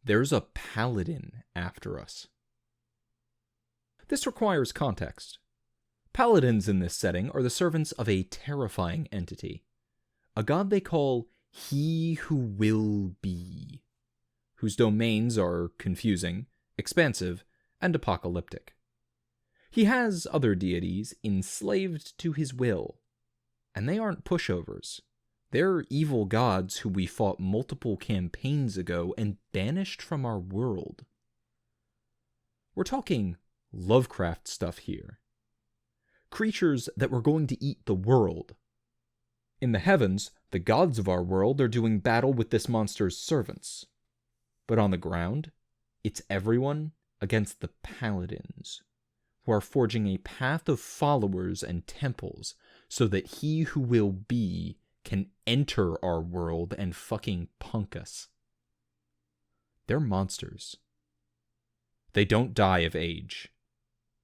there's a Paladin after us. This requires context. Paladins in this setting are the servants of a terrifying entity, a god they call He Who Will Be, whose domains are confusing, expansive, and apocalyptic. He has other deities enslaved to his will, and they aren't pushovers. They're evil gods who we fought multiple campaigns ago and banished from our world. We're talking Lovecraft stuff here. Creatures that were going to eat the world. In the heavens, the gods of our world are doing battle with this monster's servants. But on the ground, it's everyone against the Paladins, who are forging a path of followers and temples so that He Who Will Be can enter our world and fucking punk us. They're monsters. They don't die of age.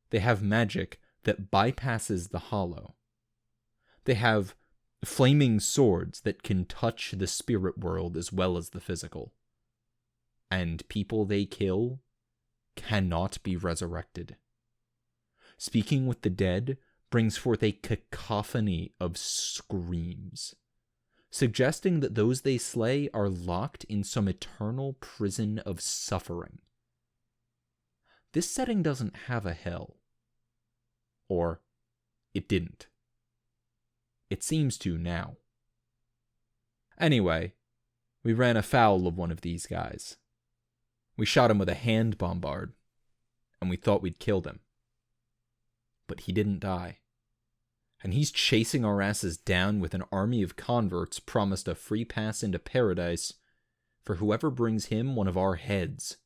They have magic that bypasses the hollow. They have flaming swords that can touch the spirit world as well as the physical. And people they kill cannot be resurrected. Speaking with the dead brings forth a cacophony of screams, suggesting that those they slay are locked in some eternal prison of suffering. This setting doesn't have a hell. Or, it didn't. It seems to now. Anyway, we ran afoul of one of these guys. We shot him with a hand bombard, and we thought we'd killed him. But he didn't die. And he's chasing our asses down with an army of converts promised a free pass into paradise for whoever brings him one of our heads.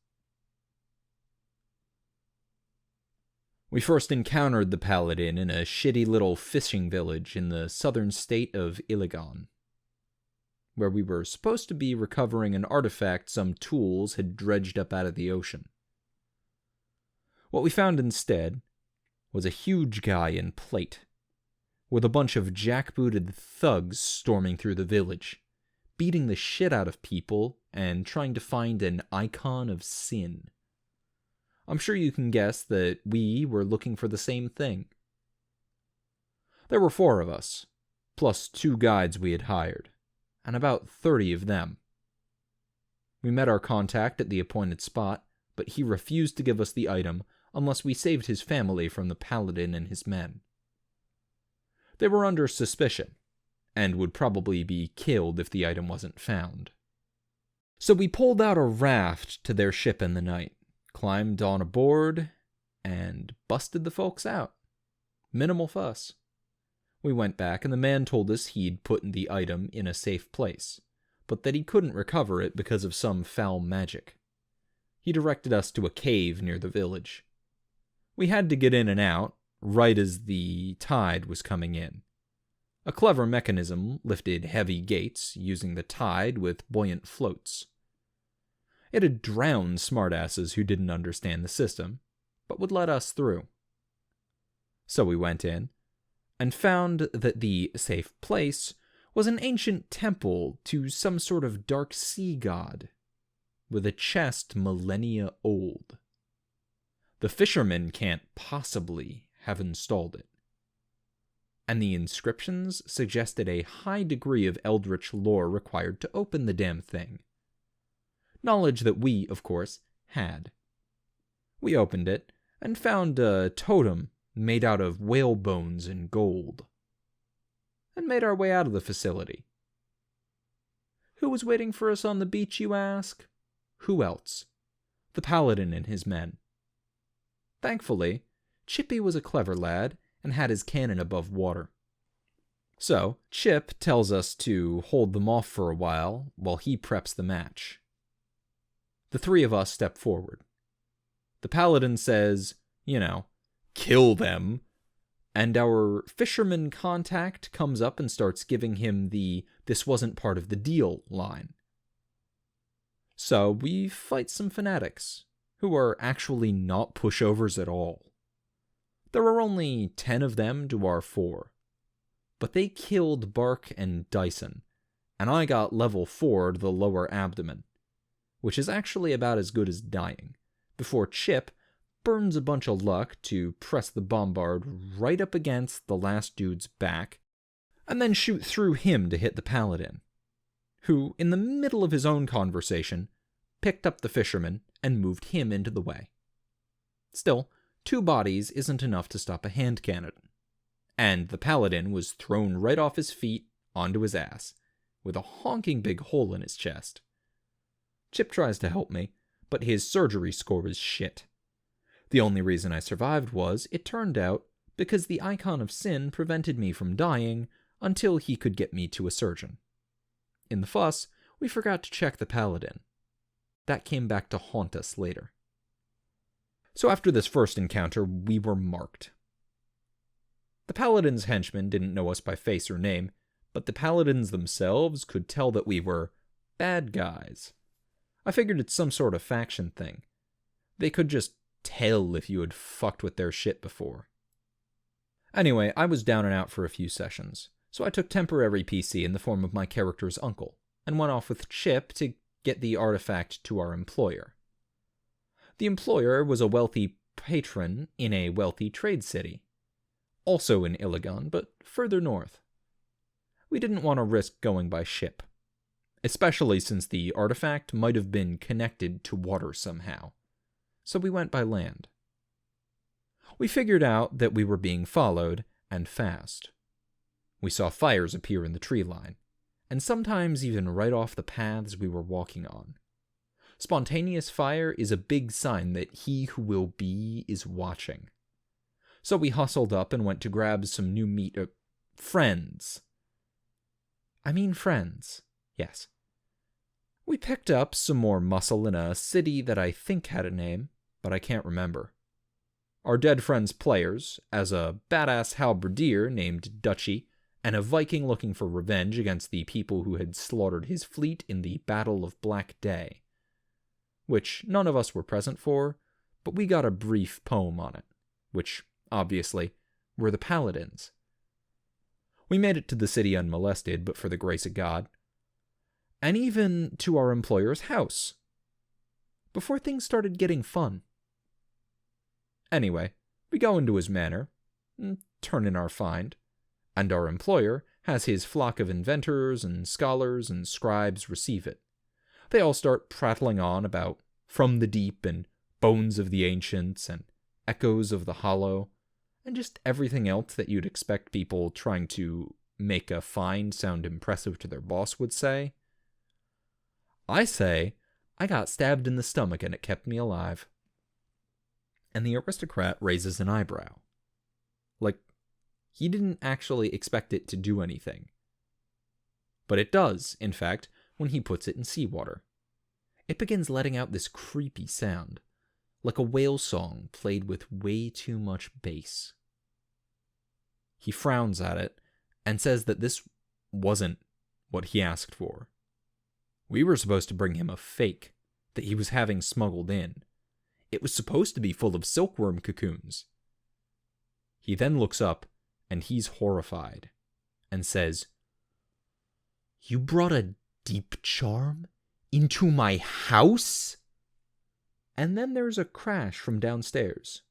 We first encountered the Paladin in a shitty little fishing village in the southern state of Zilong, where we were supposed to be recovering an artifact some tools had dredged up out of the ocean. What we found instead was a huge guy in plate, with a bunch of jackbooted thugs storming through the village, beating the shit out of people and trying to find an icon of sin. I'm sure you can guess that we were looking for the same thing. There were 4 of us, plus 2 guides we had hired, and about 30 of them. We met our contact at the appointed spot, but he refused to give us the item unless we saved his family from the Paladin and his men. They were under suspicion, and would probably be killed if the item wasn't found. So we pulled out a raft to their ship in the night, climbed on aboard, and busted the folks out. Minimal fuss. We went back, and the man told us he'd put the item in a safe place, but that he couldn't recover it because of some foul magic. He directed us to a cave near the village. We had to get in and out, right as the tide was coming in. A clever mechanism lifted heavy gates, using the tide with buoyant floats. It had drowned smartasses who didn't understand the system, but would let us through. So we went in, and found that the safe place was an ancient temple to some sort of dark sea god, with a chest millennia old. The fishermen can't possibly have installed it. And the inscriptions suggested a high degree of eldritch lore required to open the damn thing. Knowledge that we, of course, had. We opened it, and found a totem made out of whale bones and gold, and made our way out of the facility. Who was waiting for us on the beach, you ask? Who else? The Paladin and his men. Thankfully, Chippy was a clever lad and had his cannon above water. So, Chip tells us to hold them off for a while he preps the match. The 3 of us step forward. The Paladin says, kill them, and our fisherman contact comes up and starts giving him the "this wasn't part of the deal" line. So we fight some fanatics, who are actually not pushovers at all. There are only 10 of them to our 4, but they killed Bark and Dyson, and I got level 4 to the lower abdomen. which is actually about as good as dying, before Chip burns a bunch of luck to press the bombard right up against the last dude's back, and then shoot through him to hit the Paladin, who, in the middle of his own conversation, picked up the fisherman and moved him into the way. Still, 2 bodies isn't enough to stop a hand cannon, and the Paladin was thrown right off his feet onto his ass, with a honking big hole in his chest. Chip tries to help me, but his surgery score is shit. The only reason I survived was, it turned out, because the icon of sin prevented me from dying until he could get me to a surgeon. In the fuss, we forgot to check the Paladin. That came back to haunt us later. So after this first encounter, we were marked. The Paladin's henchmen didn't know us by face or name, but the Paladins themselves could tell that we were bad guys. I figured it's some sort of faction thing. They could just tell if you had fucked with their shit before. Anyway, I was down and out for a few sessions, so I took temporary PC in the form of my character's uncle, and went off with Chip to get the artifact to our employer. The employer was a wealthy patron in a wealthy trade city, also in Iligan, but further north. We didn't want to risk going by ship, especially since the artifact might have been connected to water somehow, so we went by land. We figured out that we were being followed, and fast. We saw fires appear in the tree line, and sometimes even right off the paths we were walking on. Spontaneous fire is a big sign that he who will be is watching. So we hustled up and went to grab some new meat. Friends. Yes. We picked up some more muscle in a city that I think had a name, but I can't remember. Our dead friend's players, as a badass halberdier named Dutchy, and a Viking looking for revenge against the people who had slaughtered his fleet in the Battle of Black Day, which none of us were present for, but we got a brief poem on it, which, obviously, were the Paladins. We made it to the city unmolested, but for the grace of God, and even to our employer's house, before things started getting fun. Anyway, we go into his manor, turn in our find, and our employer has his flock of inventors and scholars and scribes receive it. They all start prattling on about From the Deep and Bones of the Ancients and Echoes of the Hollow, and just everything else that you'd expect people trying to make a find sound impressive to their boss would say. I say, I got stabbed in the stomach and it kept me alive. And the aristocrat raises an eyebrow. Like, he didn't actually expect it to do anything. But it does, in fact, when he puts it in seawater. It begins letting out this creepy sound, like a whale song played with way too much bass. He frowns at it and says that this wasn't what he asked for. We were supposed to bring him a fake that he was having smuggled in. It was supposed to be full of silkworm cocoons. He then looks up, and he's horrified, and says, "You brought a deep charm into my house?" And then there's a crash from downstairs,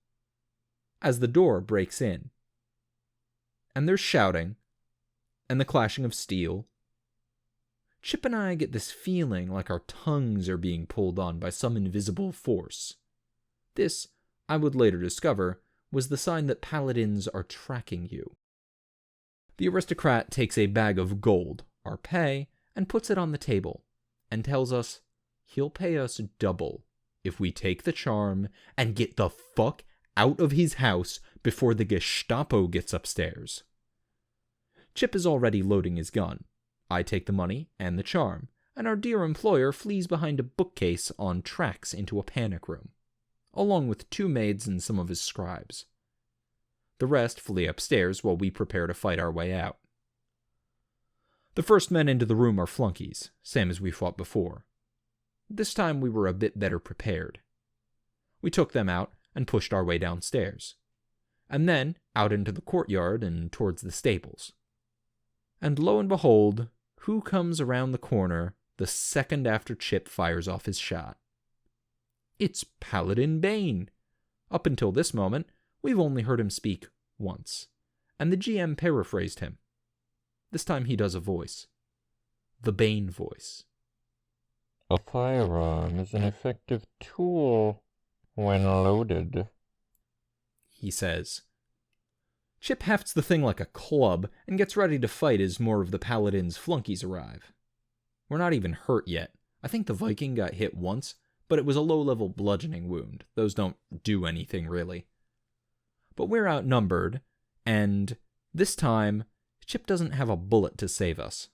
as the door breaks in. And there's shouting, and the clashing of steel. Chip and I get this feeling like our tongues are being pulled on by some invisible force. This, I would later discover, was the sign that paladins are tracking you. The aristocrat takes a bag of gold, our pay, and puts it on the table, and tells us he'll pay us double if we take the charm and get the fuck out of his house before the Gestapo gets upstairs. Chip is already loading his gun. I take the money and the charm, and our dear employer flees behind a bookcase on tracks into a panic room, along with 2 maids and some of his scribes. The rest flee upstairs while we prepare to fight our way out. The first men into the room are flunkies, same as we fought before. This time we were a bit better prepared. We took them out and pushed our way downstairs, and then out into the courtyard and towards the stables. And lo and behold, who comes around the corner the second after Chip fires off his shot. It's Paladin Bane. Up until this moment, we've only heard him speak once, and the GM paraphrased him. This time he does a voice. The Bane voice. A firearm is an effective tool when loaded, he says. Chip hefts the thing like a club and gets ready to fight as more of the Paladin's flunkies arrive. We're not even hurt yet. I think the Viking got hit once, but it was a low-level bludgeoning wound. Those don't do anything, really. But we're outnumbered, and this time, Chip doesn't have a bullet to save us.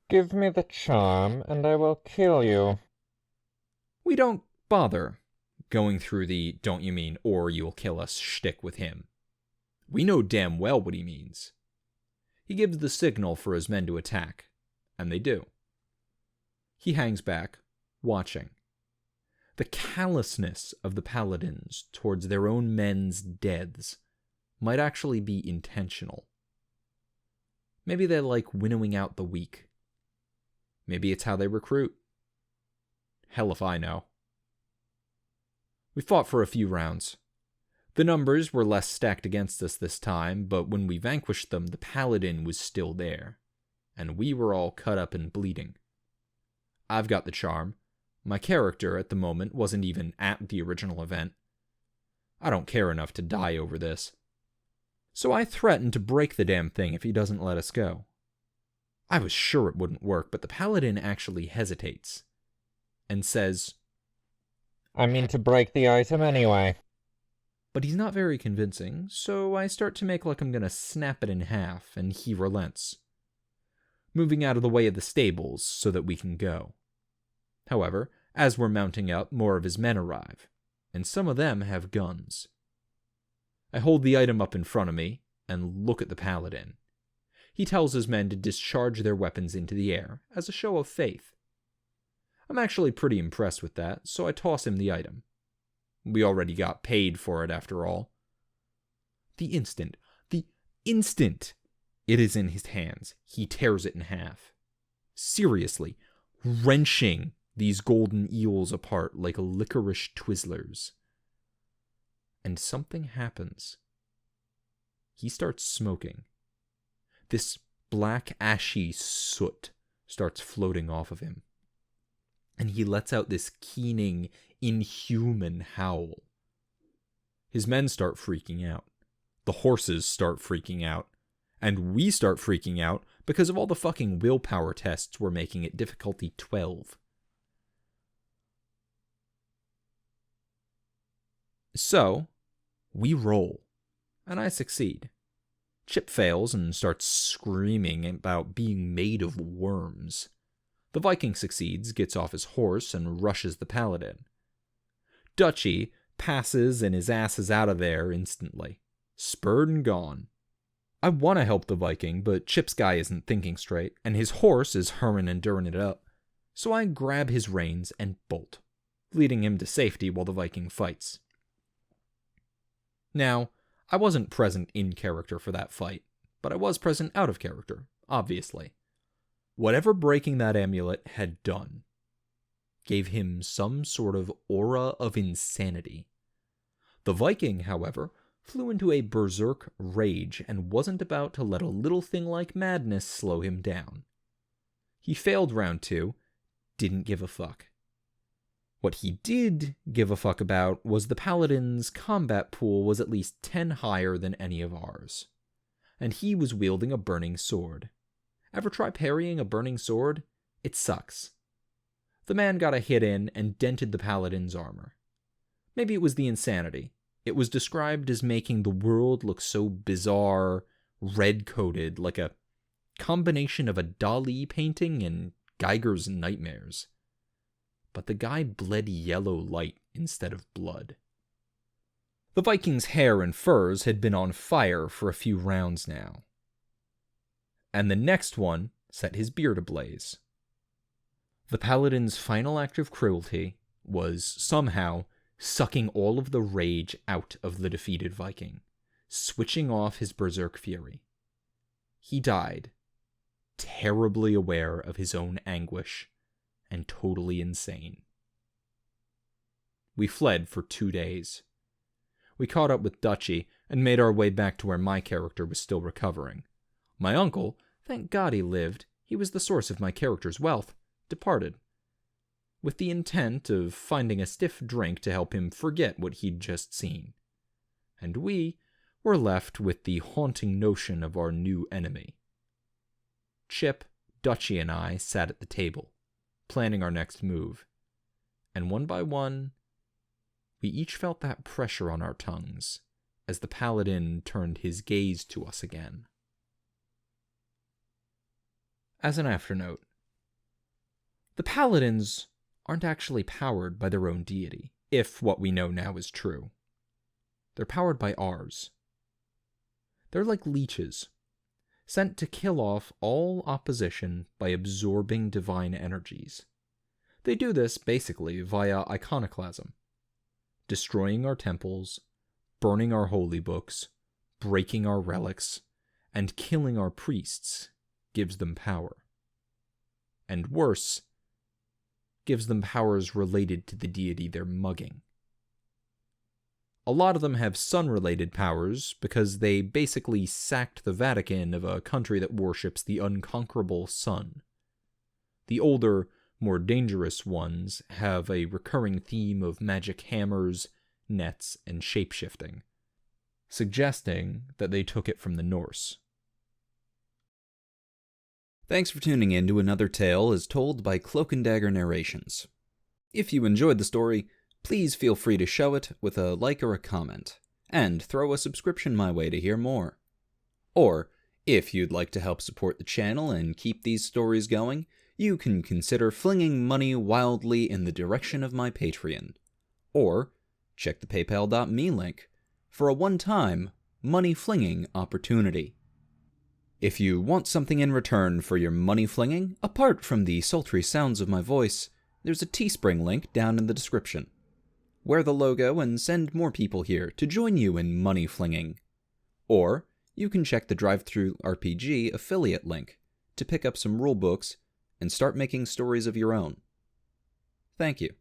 Give me the charm, and I will kill you. We don't bother going through the don't you mean or you'll kill us shtick with him. We know damn well what he means. He gives the signal for his men to attack, and they do. He hangs back, watching. The callousness of the Paladins towards their own men's deaths might actually be intentional. Maybe they like winnowing out the weak. Maybe it's how they recruit. Hell if I know. We fought for a few rounds. The numbers were less stacked against us this time, but when we vanquished them, the Paladin was still there, and we were all cut up and bleeding. I've got the charm. My character at the moment wasn't even at the original event. I don't care enough to die over this. So I threatened to break the damn thing if he doesn't let us go. I was sure it wouldn't work, but the Paladin actually hesitates and says, I mean to break the item anyway. But he's not very convincing, so I start to make like I'm gonna snap it in half, and he relents, moving out of the way of the stables so that we can go. However, as we're mounting up, more of his men arrive, and some of them have guns. I hold the item up in front of me and look at the Paladin. He tells his men to discharge their weapons into the air as a show of faith. I'm actually pretty impressed with that, so I toss him the item. We already got paid for it after all. The instant it is in his hands, he tears it in half. Seriously, wrenching these golden eels apart like licorice Twizzlers. And something happens. He starts smoking. This black ashy soot starts floating off of him. And he lets out this keening, inhuman howl. His men start freaking out. The horses start freaking out. And we start freaking out because of all the fucking willpower tests we're making at difficulty 12. So, we roll, and I succeed. Chip fails and starts screaming about being made of worms. The Viking succeeds, gets off his horse, and rushes the Paladin. Dutchy passes and his ass is out of there instantly. Spurred and gone. I want to help the Viking, but Chip's guy isn't thinking straight, and his horse is hurring and durring it up. So I grab his reins and bolt, leading him to safety while the Viking fights. Now, I wasn't present in character for that fight, but I was present out of character, obviously. Whatever breaking that amulet had done gave him some sort of aura of insanity. The Viking, however, flew into a berserk rage and wasn't about to let a little thing like madness slow him down. He failed round 2, didn't give a fuck. What he did give a fuck about was the Paladin's combat pool was at least 10 higher than any of ours. And he was wielding a burning sword. Ever try parrying a burning sword? It sucks. The man got a hit in and dented the Paladin's armor. Maybe it was the insanity. It was described as making the world look so bizarre, red-coated, like a combination of a Dali painting and Geiger's Nightmares. But the guy bled yellow light instead of blood. The Viking's hair and furs had been on fire for a few rounds now. And the next one set his beard ablaze. The Paladin's final act of cruelty was, somehow, sucking all of the rage out of the defeated Viking, switching off his berserk fury. He died, terribly aware of his own anguish, and totally insane. We fled for 2 days. We caught up with Dutchy and made our way back to where my character was still recovering. My uncle, thank God he lived, he was the source of my character's wealth, departed, with the intent of finding a stiff drink to help him forget what he'd just seen. And we were left with the haunting notion of our new enemy. Chip, Dutchy, and I sat at the table, planning our next move, and one by one, we each felt that pressure on our tongues as the Paladin turned his gaze to us again. As an afternote, the Paladins aren't actually powered by their own deity, if what we know now is true. They're powered by ours. They're like leeches, sent to kill off all opposition by absorbing divine energies. They do this basically via iconoclasm, destroying our temples, burning our holy books, breaking our relics, and killing our priests gives them power. And worse, gives them powers related to the deity they're mugging. A lot of them have sun-related powers because they basically sacked the Vatican of a country that worships the unconquerable sun. The older, more dangerous ones have a recurring theme of magic hammers, nets, and shapeshifting, suggesting that they took it from the Norse. Thanks for tuning in to another tale as told by Cloak and Dagger Narrations. If you enjoyed the story, please feel free to show it with a like or a comment, and throw a subscription my way to hear more. Or, if you'd like to help support the channel and keep these stories going, you can consider flinging money wildly in the direction of my Patreon. Or, check the paypal.me link for a one-time money-flinging opportunity. If you want something in return for your money flinging, apart from the sultry sounds of my voice, there's a Teespring link down in the description. Wear the logo and send more people here to join you in money flinging. Or, you can check the Drive-Thru RPG affiliate link to pick up some rulebooks and start making stories of your own. Thank you.